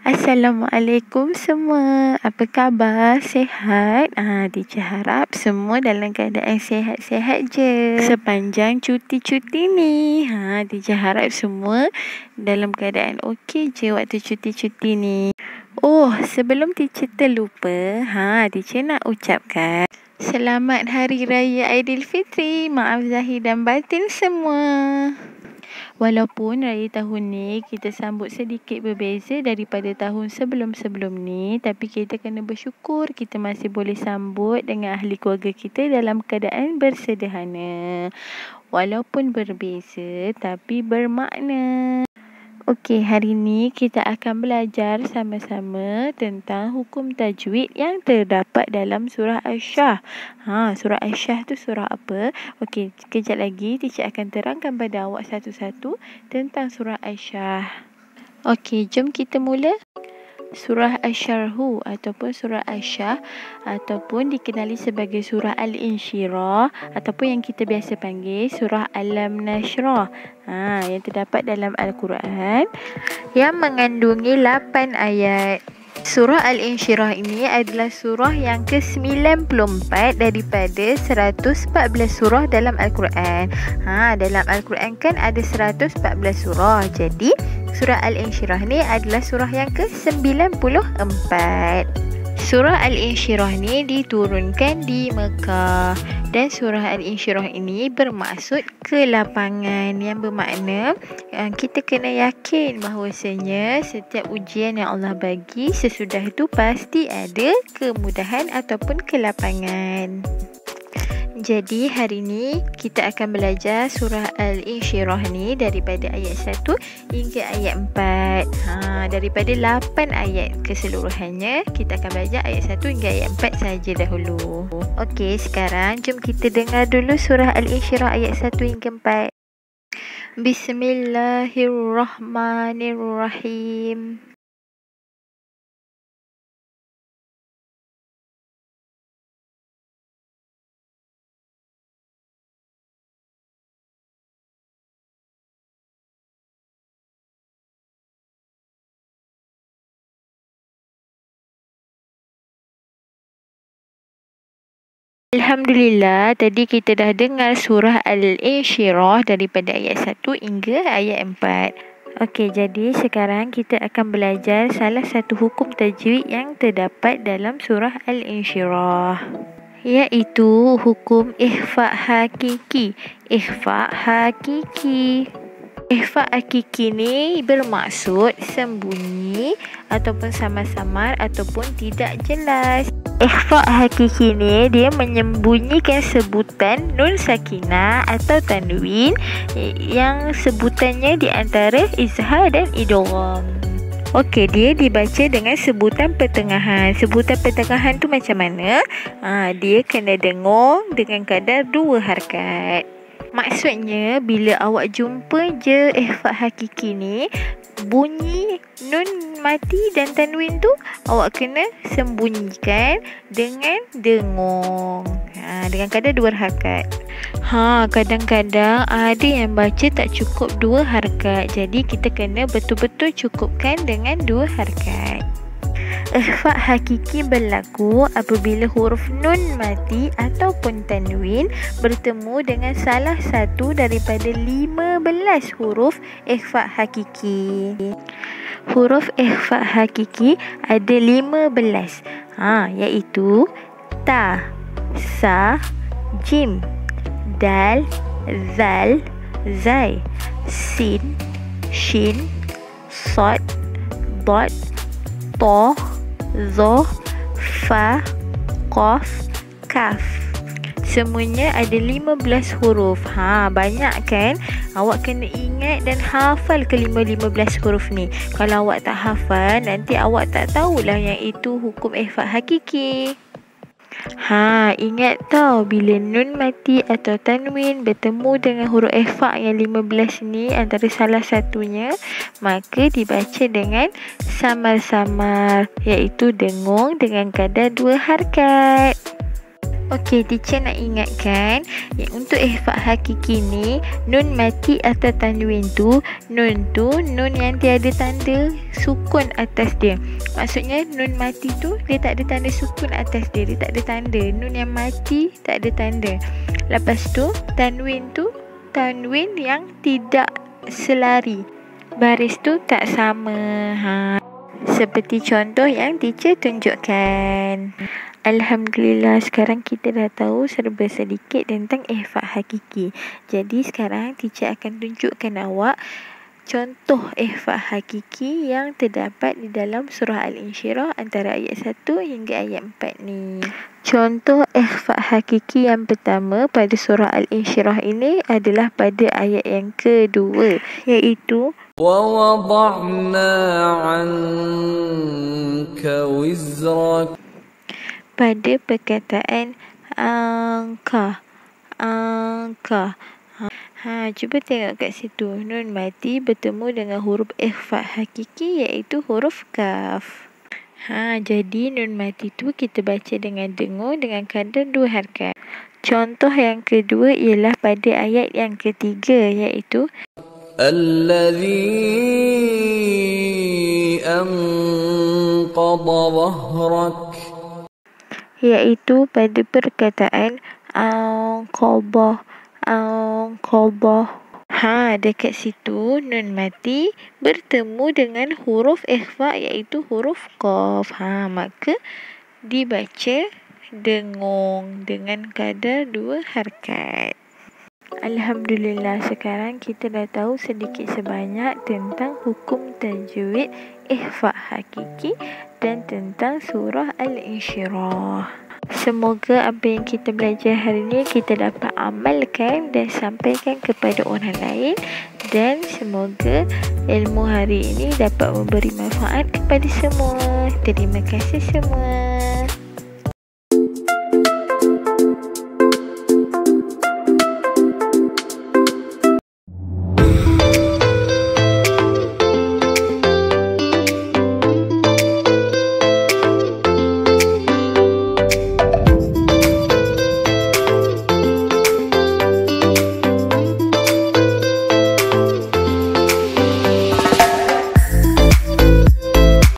Assalamualaikum semua. Apa khabar? Sihat? Teacher harap semua dalam keadaan sihat-sihat je sepanjang cuti-cuti ni. Teacher harap semua dalam keadaan okey je waktu cuti-cuti ni. Oh, sebelum teacher terlupa, teacher nak ucapkan Selamat Hari Raya Aidilfitri. Maaf zahir dan batin semua. Walaupun raya tahun ni kita sambut sedikit berbeza daripada tahun sebelum-sebelum ni, tapi kita kena bersyukur kita masih boleh sambut dengan ahli keluarga kita dalam keadaan bersederhana. Walaupun berbeza tapi bermakna. Okey, hari ni kita akan belajar sama-sama tentang hukum tajwid yang terdapat dalam surah Asy-Syah. Surah Asy-Syah tu surah apa? Okey, kejap lagi teacher akan terangkan pada awak satu-satu tentang surah Asy-Syah. Okey, jom kita mula. Surah Asy-Syarhu ataupun surah Asy-Syah ataupun dikenali sebagai surah Al-Insyirah ataupun yang kita biasa panggil surah Alam Nashrah. Yang terdapat dalam Al-Quran yang mengandungi 8 ayat. Surah Al-Insyirah ini adalah surah yang ke-94 daripada 114 surah dalam Al-Quran. Dalam Al-Quran kan ada 114 surah. Jadi, surah Al-Insyirah ni adalah surah yang ke-94. Surah Al-Insyirah ni diturunkan di Mekah. Dan surah Al-Insyirah ini bermaksud kelapangan, yang bermakna kita kena yakin bahawasanya setiap ujian yang Allah bagi sesudah itu pasti ada kemudahan ataupun kelapangan. Jadi hari ni kita akan belajar surah Al-Insyirah ni daripada ayat 1 hingga ayat 4. Daripada 8 ayat keseluruhannya, kita akan belajar ayat 1 hingga ayat 4 saja dahulu. Okey, sekarang jom kita dengar dulu surah Al-Insyirah ayat 1 hingga 4. Bismillahirrahmanirrahim. Alhamdulillah, tadi kita dah dengar surah Al-Insyirah daripada ayat 1 hingga ayat 4. Okey, jadi sekarang kita akan belajar salah satu hukum tajwid yang terdapat dalam surah Al-Insyirah, iaitu hukum ikhfa' hakiki. Ikhfa' hakiki. Ikhfa' hakiki ni bermaksud sembunyi ataupun samar-samar ataupun tidak jelas. Ikhfa' hakiki ni dia menyembunyikan sebutan nun sakinah atau tanwin yang sebutannya di antara izhar dan idgham. Okey, dia dibaca dengan sebutan pertengahan. Sebutan pertengahan tu macam mana? Dia kena dengung dengan kadar 2 harakat. Maksudnya bila awak jumpa je ikhfa' hakiki ni, bunyi nun mati dan tanwin tu awak kena sembunyikan dengan dengung, dengan kadar 2 harakat. Kadang-kadang ada yang baca tak cukup 2 harakat. Jadi kita kena betul-betul cukupkan dengan 2 harakat. Ikhfa' hakiki berlaku apabila huruf nun mati ataupun tanwin bertemu dengan salah satu daripada 15 huruf ikhfa' hakiki. Huruf ikhfa' hakiki ada 15, iaitu ta, sa, jim, dal, zal, zai, sin, shin, sad, dad, ta, za, fa, qaf, kaf. Semuanya ada 15 huruf. Banyak kan? Awak kena ingat dan hafal ke-15 huruf ni. Kalau awak tak hafal, nanti awak tak tahulah yang itu hukum ikhfa' hakiki. Ingat tau, bila nun mati atau tanwin bertemu dengan huruf ikhfa' yang 15 ni antara salah satunya, maka dibaca dengan samar-samar, iaitu dengung dengan kadar 2 harakat. Okey, teacher nak ingatkan untuk ihfa hakiki ni, nun mati atau tanwin tu, nun yang tiada tanda sukun atas dia. Maksudnya nun mati tu dia tak ada tanda sukun atas dia, dia tak ada tanda. Nun yang mati tak ada tanda. Lepas tu tanwin yang tidak selari. Baris tu tak sama. Seperti contoh yang teacher tunjukkan. Alhamdulillah, sekarang kita dah tahu serba sedikit tentang ihfa hakiki. Jadi sekarang teacher akan tunjukkan awak contoh ihfa hakiki yang terdapat di dalam surah Al-Insyirah antara ayat 1 hingga ayat 4 ni. Contoh ihfa hakiki yang pertama pada surah Al-Insyirah ini adalah pada ayat yang kedua, iaitu وَوَضَعْنَا عَنْكَ وِزْرَكَ. Pada perkataan angka. Cuba tengok kat situ. Nun mati bertemu dengan huruf ikhfa hakiki iaitu huruf kaf. Jadi nun mati tu kita baca dengan dengung dengan kadar 2 harakat. Contoh yang kedua ialah pada ayat yang ketiga iaitu الذي أنقض ظهرك, iaitu pada perkataan anqadha. Dekat situ nun mati bertemu dengan huruf ikhfa iaitu huruf qaf. Maka dibaca dengung dengan kadar 2 harakat. Alhamdulillah, sekarang kita dah tahu sedikit sebanyak tentang hukum tajwid, ihfa hakiki dan tentang surah Al-Insyirah. Semoga apa yang kita belajar hari ini kita dapat amalkan dan sampaikan kepada orang lain, dan semoga ilmu hari ini dapat memberi manfaat kepada semua. Terima kasih semua.